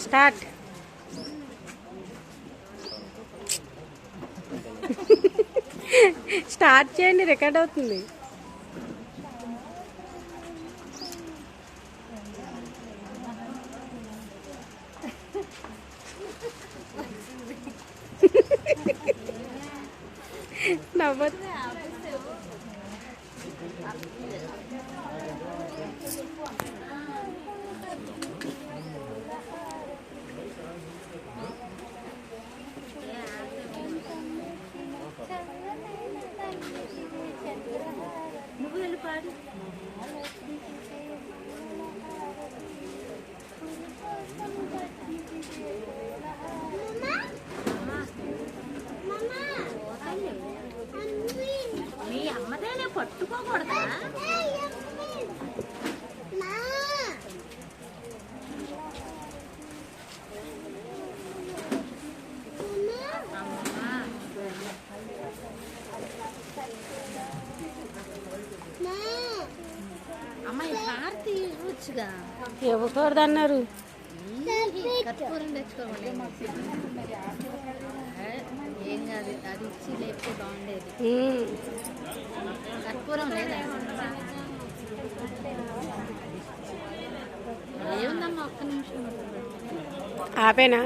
Start. Start చేయండి, record అవుతుంది. నవ్వదు. నువ్వు వెళ్ళి పాడు. మీ అమ్మదేనే పట్టుకోకూడదా? అమ్మాయి హారతి ఇవ్వచ్చుగా. ఇవ్వకూడదు అన్నారు. కర్పూరం తెచ్చుకోవాలి. ఏం కాదు, అది ఇచ్చి లేకపోతే బాగుండేది. కర్పూరం లేదా? ఏముందమ్మా, ఒక్క నిమిషం ఆపేనా?